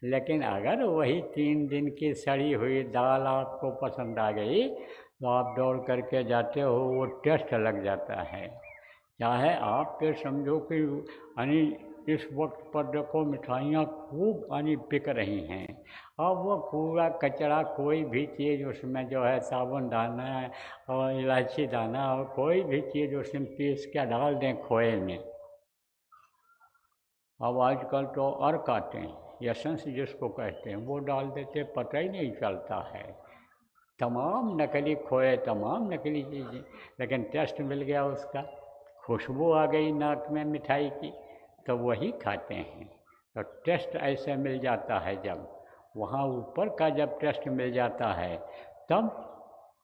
लेकिन अगर वही 3 दिन की सड़ी हुई दाल आपको पसंद आ गई तो आप दौड़ करके जाते हो, वो टेस्ट लग जाता है। चाहे आप फिर समझो कि यानी इस वक्त पर देखो मिठाइयाँ खूब यानी बिक रही हैं। अब वो कूड़ा कचरा कोई भी चीज़ उसमें जो है साबुन दाना और इलायची दाना और कोई भी चीज़ उसमें पीस के डाल दें खोए में। अब आजकल तो अर्क आते हैं, एसेंस जिसको कहते हैं, वो डाल देते, पता ही नहीं चलता है। तमाम नकली खोए, तमाम नकली चीज़ें, लेकिन टेस्ट मिल गया उसका, खुशबू आ गई नाक में मिठाई की, तो वही खाते हैं। तो टेस्ट ऐसे मिल जाता है, जब वहाँ ऊपर का जब टेस्ट मिल जाता है तब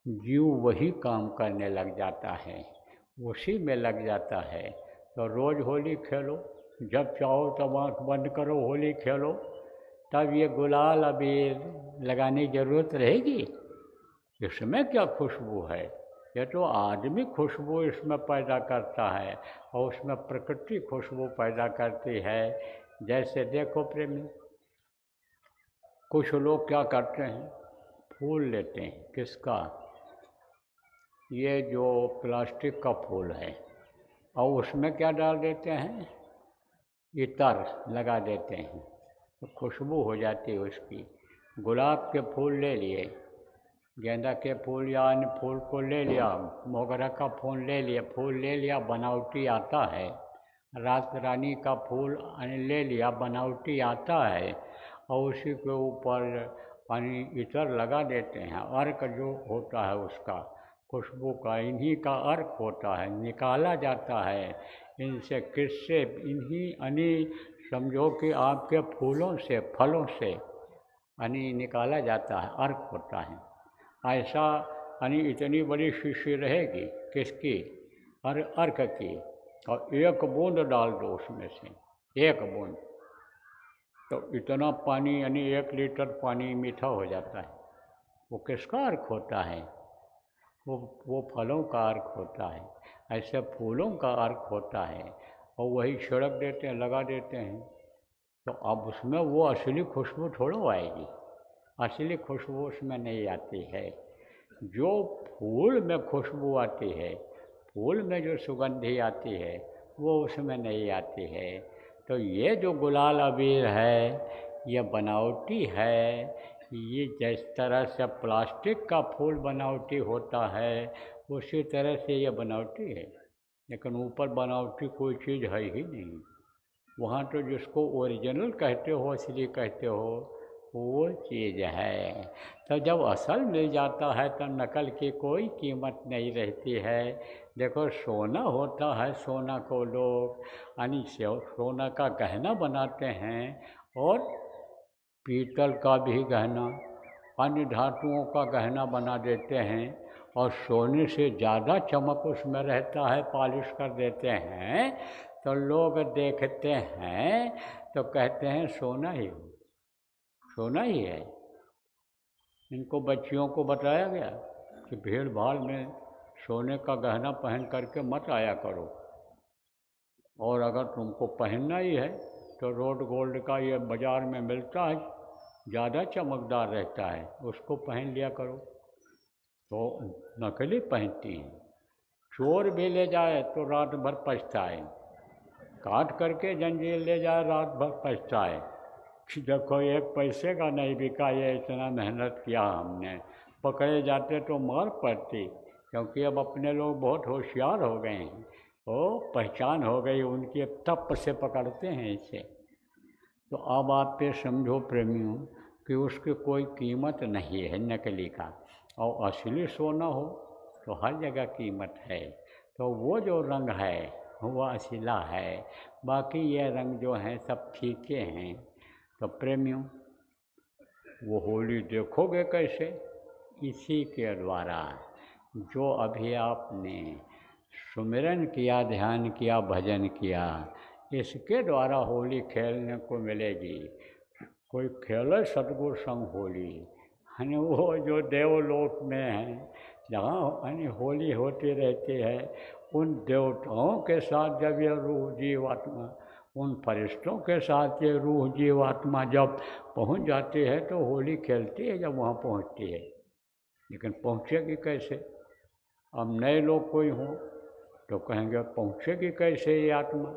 जीव वही काम करने लग जाता है, उसी में लग जाता है। तो रोज़ होली खेलो, जब चाहो तब आँख बंद करो होली खेलो, तब ये गुलाल अबीर लगाने की ज़रूरत रहेगी। इसमें क्या खुशबू है, ये तो आदमी खुशबू इसमें पैदा करता है और उसमें प्रकृति खुशबू पैदा करती है। जैसे देखो प्रेमी, कुछ लोग क्या करते हैं, फूल लेते हैं, किसका, ये जो प्लास्टिक का फूल है, और उसमें क्या डाल देते हैं, इतर लगा देते हैं, तो खुशबू हो जाती है उसकी। गुलाब के फूल ले लिए, गेंदा के फूल या अन्य फूल को ले लिया, मोगरा का फूल ले लिया, बनावटी आता है। रात रानी का फूल ले लिया, बनावटी आता है, और उसी के ऊपर पानी इतर लगा देते हैं। अर्क जो होता है उसका खुशबू का, इन्हीं का अर्क होता है, निकाला जाता है इनसे, किससे, इन्हीं यानी समझो कि आपके फूलों से, फलों से यानी निकाला जाता है, अर्क होता है। ऐसा यानी इतनी बड़ी शीशी रहेगी किसकी, अर्क की, और एक बूंद डाल दो उसमें से, एक बूंद, तो इतना पानी यानी 1 लीटर पानी मीठा हो जाता है। वो किसका अर्क होता है, वो फलों का अर्क होता है। ऐसे फूलों का अर्क होता है, और वही छिड़क देते हैं, लगा देते हैं, तो अब उसमें वो असली खुशबू थोड़ा आएगी, असली खुशबू उसमें नहीं आती है। जो फूल में खुशबू आती है, फूल में जो सुगंधी आती है, वो उसमें नहीं आती है। तो ये जो गुलाल अबीर है, ये बनावटी है। ये जिस तरह से प्लास्टिक का फूल बनावटी होता है, उसी तरह से ये बनावटी है, लेकिन ऊपर बनावटी कोई चीज़ है ही नहीं। वहाँ तो जिसको ओरिजिनल कहते हो, असली कहते हो, वो चीज़ है। तो जब असल मिल जाता है तो नकल की कोई कीमत नहीं रहती है। देखो सोना होता है, सोना को लोग यानी सोना का गहना बनाते हैं, और पीतल का भी गहना, अन्य धातुओं का गहना बना देते हैं, और सोने से ज़्यादा चमक उसमें रहता है, पॉलिश कर देते हैं, तो लोग देखते हैं तो कहते हैं सोना ही, सोना ही है। इनको बच्चियों को बताया गया कि भीड़ भाड़ में सोने का गहना पहन करके मत आया करो, और अगर तुमको पहनना ही है तो रोड गोल्ड का ये बाज़ार में मिलता है, ज़्यादा चमकदार रहता है, उसको पहन लिया करो। तो नकली पहनती हैं। चोर भी ले जाए तो रात भर पछताए, काट करके जंजीर ले जाए रात भर पछताए कि देखो 1 पैसे का नहीं बिका, ये इतना मेहनत किया हमने। पकड़े जाते तो मार पड़ती, क्योंकि अब अपने लोग बहुत होशियार हो गए हैं, वो पहचान हो गई उनकी, तप से पकड़ते हैं इसे। तो अब आप ये समझो प्रेमियों कि उसकी कोई कीमत नहीं है नकली का, और असली सोना हो तो हर जगह कीमत है। तो वो जो रंग है वो असला है, बाकी ये रंग जो हैं सब फीके हैं। तो प्रेमियों, वो होली देखोगे कैसे, इसी के द्वारा, जो अभी आपने सुमिरन किया, ध्यान किया, भजन किया, इसके द्वारा होली खेलने को मिलेगी। कोई खेले सतगुरु संग होली, यानी वो जो देवलोक में है, जहाँ यानी होली होती रहती है, उन देवताओं के साथ जब यह रूह जीवात्मा उन फरिश्तों के साथ ये रूह जीवात्मा जब पहुंच जाती है तो होली खेलती है जब वहाँ पहुंचती है। लेकिन पहुँचेगी कैसे? अब नए लोग कोई हों तो कहेंगे पहुँचेगी कैसे ये आत्मा?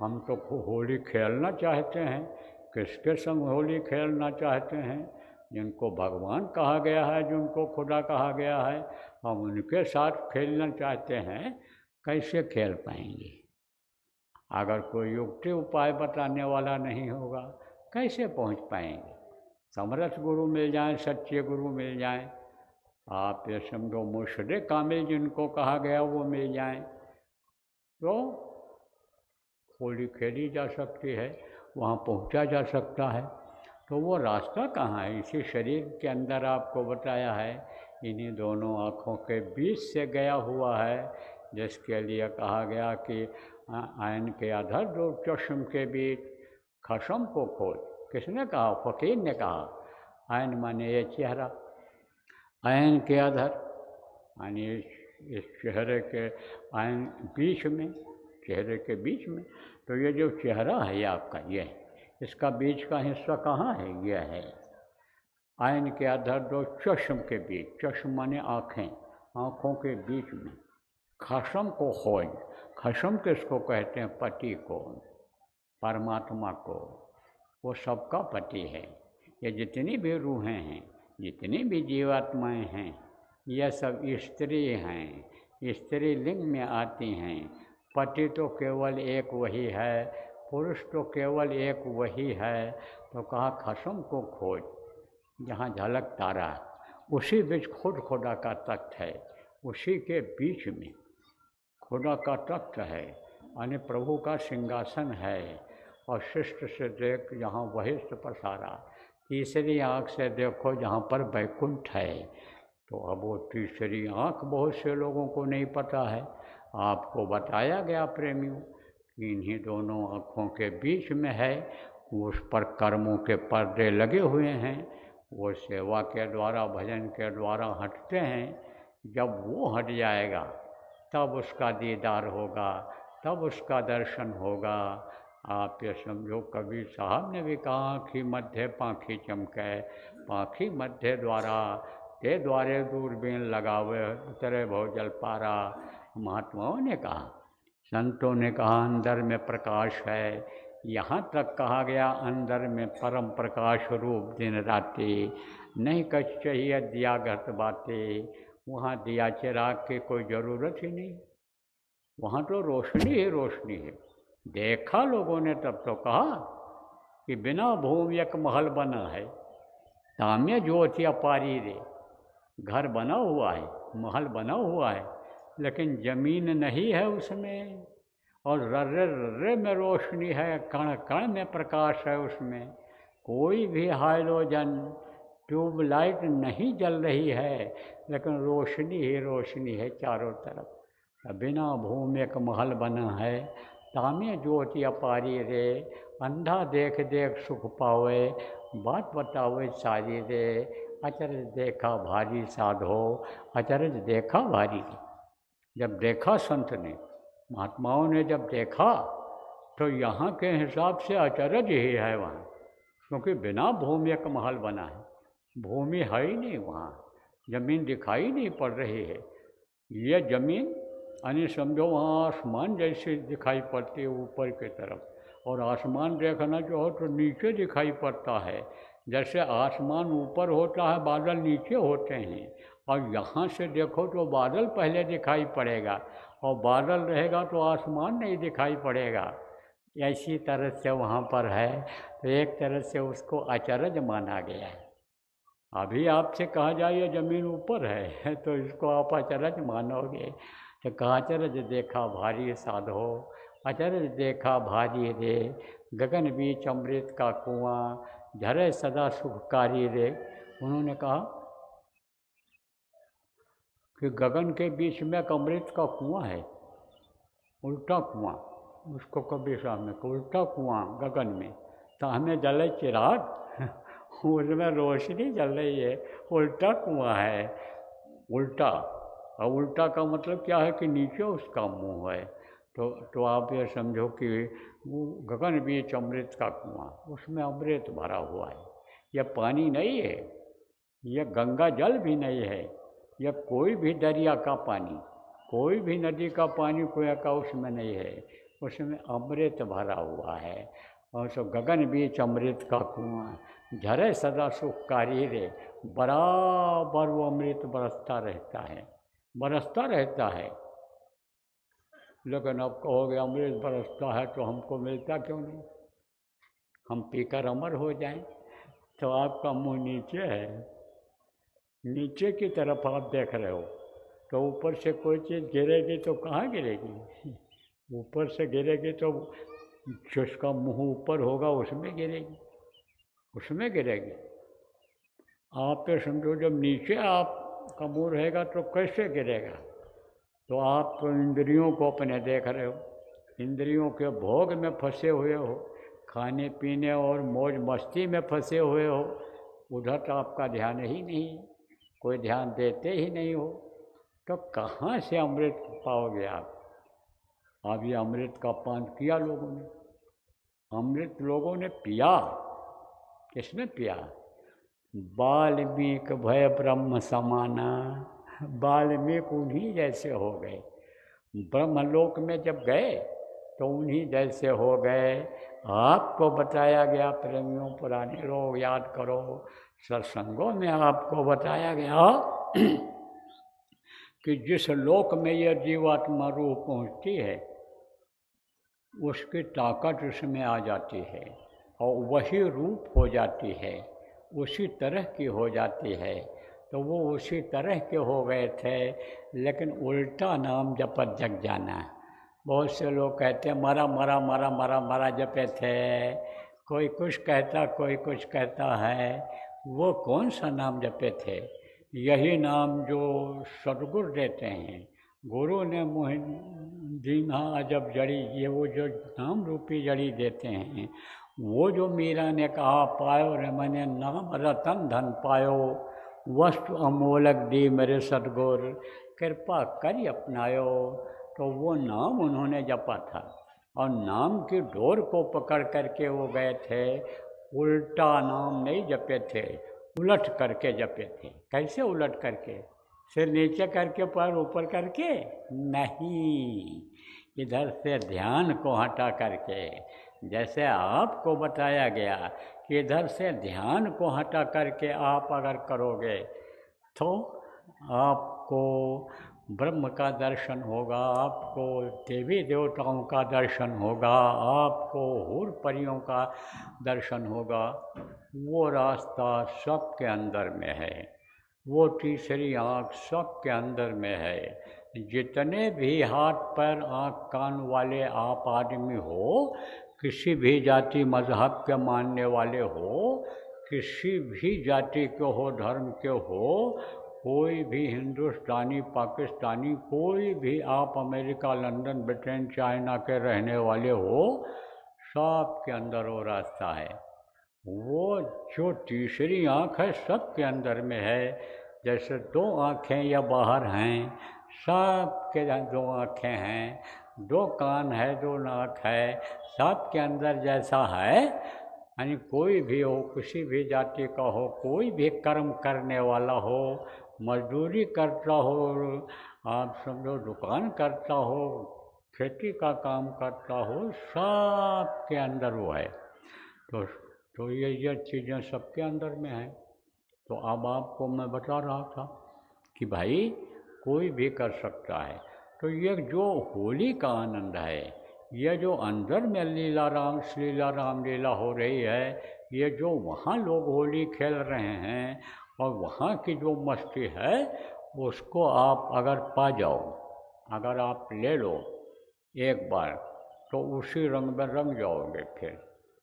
हम तो होली खेलना चाहते हैं। किसके संग होली खेलना चाहते हैं? जिनको भगवान कहा गया है, जिनको खुदा कहा गया है, हम उनके साथ खेलना चाहते हैं। कैसे खेल पाएंगे? अगर कोई युक्ति उपाय बताने वाला नहीं होगा कैसे पहुंच पाएंगे? समरथ गुरु मिल जाएं, सच्चे गुरु मिल जाएं, आप ये समझो मुर्शिद कामिल जिनको कहा गया वो मिल जाएं, तो होली खेली जा सकती है, वहाँ पहुँचा जा सकता है। तो वो रास्ता कहाँ है? इसी शरीर के अंदर आपको बताया है, इन्हीं दोनों आँखों के बीच से गया हुआ है, जिसके लिए कहा गया कि आयन के अधर दो चश्म के बीच खशम को खोल। किसने कहा? फ़कीर ने कहा। आयन माने ये चेहरा, आयन के अधर यानी इस चेहरे के आयन बीच में, चेहरे के बीच में। तो ये जो चेहरा है ये आपका, ये इसका बीच का हिस्सा कहाँ है? ये है आयन के अधर दो चश्म के बीच। चश्म माने आँखें, आँखों के बीच में खशम को खोज। खशम किसको कहते हैं? पति को, परमात्मा को। वो सबका पति है। ये जितनी भी रूहें हैं, जितनी भी जीवात्माएं हैं, यह सब स्त्री हैं, स्त्री लिंग में आती हैं। पति तो केवल एक वही है, पुरुष तो केवल एक वही है। तो कहा खशम को खोज, जहाँ झलक तारा, उसी बीच खुद खुदा का तख्त है, उसी के बीच में खुदा का तख्त है, यानी प्रभु का सिंहासन है। और शिष्ट से देख जहाँ वहिष्ठ पसारा, तीसरी आँख से देखो जहाँ पर वैकुंठ है। तो अब वो तीसरी आँख बहुत से लोगों को नहीं पता है। आपको बताया गया प्रेमियों कि इन्हीं दोनों आँखों के बीच में है। उस पर कर्मों के पर्दे लगे हुए हैं, वो सेवा के द्वारा, भजन के द्वारा हटते हैं। जब वो हट जाएगा तब उसका दीदार होगा, तब उसका दर्शन होगा। आप ये समझो, कबीर साहब ने भी कहा कि मध्य पाखी चमके, पाखी मध्य द्वारा, ते द्वारे दूरबीन लगावे, उतरे भवजल पारा। महात्माओं ने कहा, संतों ने कहा अंदर में प्रकाश है। यहाँ तक कहा गया अंदर में परम प्रकाश रूप दिन राति, नहीं कछ चाहिए दिया घट बातें। वहाँ दिया चिराग की कोई ज़रूरत ही नहीं, वहाँ तो रोशनी ही रोशनी है। देखा लोगों ने तब तो कहा कि बिना भूमि एक महल बना है, ताम्य ज्योति अपारी रे। घर बना हुआ है, महल बना हुआ है, लेकिन ज़मीन नहीं है उसमें। और रर्रे रर्रे में रोशनी है, कण कण में प्रकाश है उसमें। कोई भी हाइड्रोजन ट्यूबलाइट नहीं जल रही है, लेकिन रोशनी ही रोशनी है चारों तरफ। बिना भूमि एक महल बना है, तामे ज्योति अपारी रे। अंधा देख देख सुख पावे, बात बतावे सारी रे। अचरज देखा भारी साधो, अचरज देखा भारी। जब देखा संत ने, महात्माओं ने जब देखा, तो यहाँ के हिसाब से अचरज ही है वहाँ, क्योंकि बिना भूमि एक महल बना है। भूमि है ही नहीं वहाँ, ज़मीन दिखाई नहीं पड़ रही है। ये ज़मीन यानी समझो वहाँ आसमान जैसे दिखाई पड़ती है ऊपर की तरफ, और आसमान देखना जो हो तो नीचे दिखाई पड़ता है। जैसे आसमान ऊपर होता है, बादल नीचे होते हैं, और यहाँ से देखो तो बादल पहले दिखाई पड़ेगा, और बादल रहेगा तो आसमान नहीं दिखाई पड़ेगा। ऐसी तरह से वहाँ पर है, तो एक तरह से उसको अचरज माना गया है। अभी आपसे कहा जाए ये ज़मीन ऊपर है, तो इसको आप अचरज मानोगे। तो कहा अचरज देखा भारी साधो, अचरज देखा भारी रे। गगन बीच अमृत का कुआं, झरे सदा सुखकारी रे। उन्होंने कहा कि गगन के बीच में एक अमृत का कुआं है, उल्टा कुआं, उसको कबीर साहब ने उल्टा कुआं गगन में। तो हमें जले चिराग, उसमें रोशनी जल रही है, उल्टा कुआं है। उल्टा, और उल्टा का मतलब क्या है कि नीचे उसका मुंह है। तो आप ये समझो कि वो गगन बीच अमृत का कुआं, उसमें अमृत भरा हुआ है। यह पानी नहीं है, यह गंगा जल भी नहीं है, यह कोई भी दरिया का पानी, कोई भी नदी का पानी कुएं का उसमें नहीं है, उसमें अमृत भरा हुआ है। और सो गगन बीच अमृत का कुआं, झरे सदा सुखकारी रे, बराबर वो अमृत बरसता रहता है, बरसता रहता है। लेकिन अब कहोगे अमृत बरसता है तो हमको मिलता क्यों नहीं, हम पीकर अमर हो जाएं? तो आपका मुंह नीचे है, नीचे की तरफ आप देख रहे हो, तो ऊपर से कोई चीज़ गिरेगी तो कहाँ गिरेगी? ऊपर से गिरेगी तो जिसका मुंह ऊपर होगा उसमें गिरेगी, उसमें गिरेगी। आप तो समझो जब नीचे आपका मुंह रहेगा तो कैसे गिरेगा? तो आप तो इंद्रियों को अपने देख रहे हो, इंद्रियों के भोग में फंसे हुए हो, खाने पीने और मौज मस्ती में फंसे हुए हो, उधर तो आपका ध्यान ही नहीं, कोई ध्यान देते ही नहीं हो, तो कहाँ से अमृत पाओगे आप? अब ये अमृत का पान किया लोगों ने, अमृत लोगों ने पिया, किसने पिया? वाल्मीकि भय ब्रह्म समाना, वाल्मीकि उन्हीं जैसे हो गए, ब्रह्मलोक में जब गए तो उन्हीं जैसे हो गए। आपको बताया गया प्रेमियों, पुराने लोग याद करो, सत्संगों में आपको बताया गया कि जिस लोक में यह जीवात्मा रूह पहुँचती है उसकी ताकत उसमें आ जाती है और वही रूप हो जाती है, उसी तरह की हो जाती है। तो वो उसी तरह के हो गए थे, लेकिन उल्टा नाम जपत जग जाना। बहुत से लोग कहते हैं मरा मरा मरा मरा मरा जपे थे, कोई कुछ कहता कोई कुछ कहता है। वो कौन सा नाम जपे थे? यही नाम जो सदगुरु देते हैं, गुरु ने मुझे दीना अजब जड़ी, ये वो जो नाम रूपी जड़ी देते हैं, वो जो मीरा ने कहा पायो रे मैंने नाम रतन धन पायो, वस्तु अमोलक दी मेरे सदगुर, कृपा करी अपनायो। तो वो नाम उन्होंने जपा था और नाम की डोर को पकड़ करके वो गए थे, उल्टा नाम नहीं जपे थे, उलट करके जपे थे। कैसे उलट करके? सिर नीचे करके पैर ऊपर करके नहीं, इधर से ध्यान को हटा करके, जैसे आपको बताया गया कि इधर से ध्यान को हटा करके आप अगर करोगे तो आपको ब्रह्म का दर्शन होगा, आपको देवी देवताओं का दर्शन होगा, आपको हूर परियों का दर्शन होगा। वो रास्ता सबके अंदर में है, वो तीसरी आँख सबके अंदर में है। जितने भी हाथ पैर आँख कान वाले आप आदमी हो, किसी भी जाति मजहब के मानने वाले हो, किसी भी जाति के हो, धर्म के हो, कोई भी हिंदुस्तानी पाकिस्तानी, कोई भी आप अमेरिका लंदन ब्रिटेन चाइना के रहने वाले हो, सब के अंदर वो रास्ता है। वो जो तीसरी आँख है सबके अंदर में है। जैसे दो आँखें या बाहर हैं, सबके दो आँखें हैं, दो कान है, दो नाक है, सबके अंदर जैसा है। यानी कोई भी हो, किसी भी जाति का हो, कोई भी कर्म करने वाला हो, मजदूरी करता हो, आप समझो दुकान करता हो, खेती का काम करता हो, सबके अंदर वो है। तो ये चीज़ें सबके अंदर में हैं। तो अब आपको मैं बता रहा था कि भाई कोई भी कर सकता है। तो ये जो होली का आनंद है, ये जो अंदर में लीला राम श्रीला राम लीला हो रही है, ये जो वहाँ लोग होली खेल रहे हैं और वहाँ की जो मस्ती है, उसको आप अगर पा जाओ, अगर आप ले लो एक बार, तो उसी रंग में रंग जाओगे।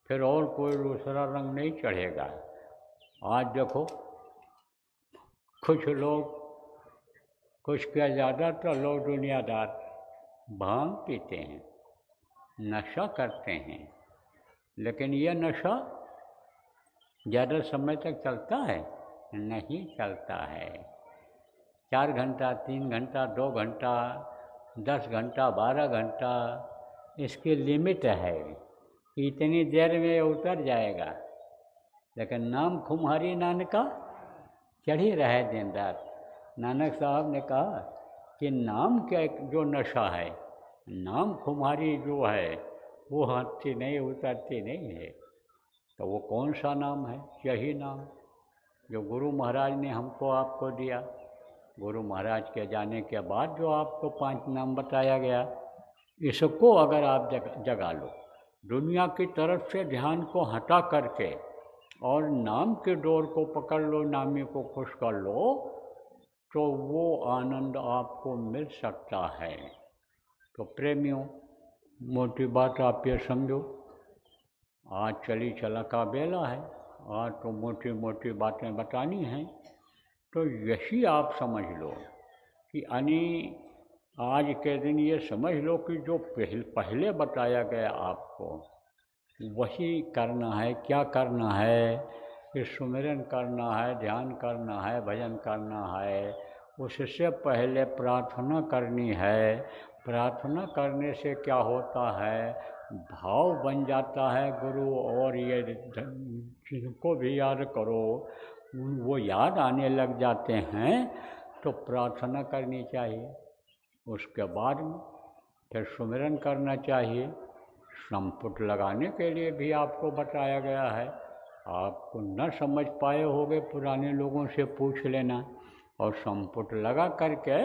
फिर और कोई दूसरा रंग नहीं चढ़ेगा। आज देखो कुछ लोग, कुछ क्या ज़्यादातर लोग दुनियादार भांग पीते हैं, नशा करते हैं, लेकिन यह नशा ज़्यादा समय तक चलता है? नहीं चलता है। 4 घंटा, 3 घंटा, 2 घंटा 10 घंटा 12 घंटा इसकी लिमिट है कि इतनी देर में ये उतर जाएगा। लेकिन नाम खुमारी नानका चढ़ी रहे दिन रात। नानक साहब ने कहा कि नाम क्या जो नशा है, नाम खुमारी जो है वो हटती नहीं, उतरती नहीं है। तो वो कौन सा नाम है? यही नाम जो गुरु महाराज ने हमको आपको दिया। गुरु महाराज के जाने के बाद जो आपको 5 नाम बताया गया, इसको अगर आप जगा लो, दुनिया की तरफ से ध्यान को हटा करके और नाम के डोर को पकड़ लो, नामी को खुश कर लो, तो वो आनंद आपको मिल सकता है। तो प्रेमियों, मोटी बात आप ये समझो, आज चली चला का बेला है, आज तो मोटी मोटी बातें बतानी हैं। तो यही आप समझ लो कि आज के दिन ये समझ लो कि जो पहले बताया गया आपको वही करना है। क्या करना है? कि सुमिरन करना है, ध्यान करना है, भजन करना है। उससे पहले प्रार्थना करनी है। प्रार्थना करने से क्या होता है? भाव बन जाता है गुरु और ये जिनको भी याद करो वो याद आने लग जाते हैं। तो प्रार्थना करनी चाहिए। उसके बाद में फिर सुमिरन करना चाहिए। संपुट लगाने के लिए भी आपको बताया गया है। आपको न समझ पाए होगे, पुराने लोगों से पूछ लेना और संपुट लगा करके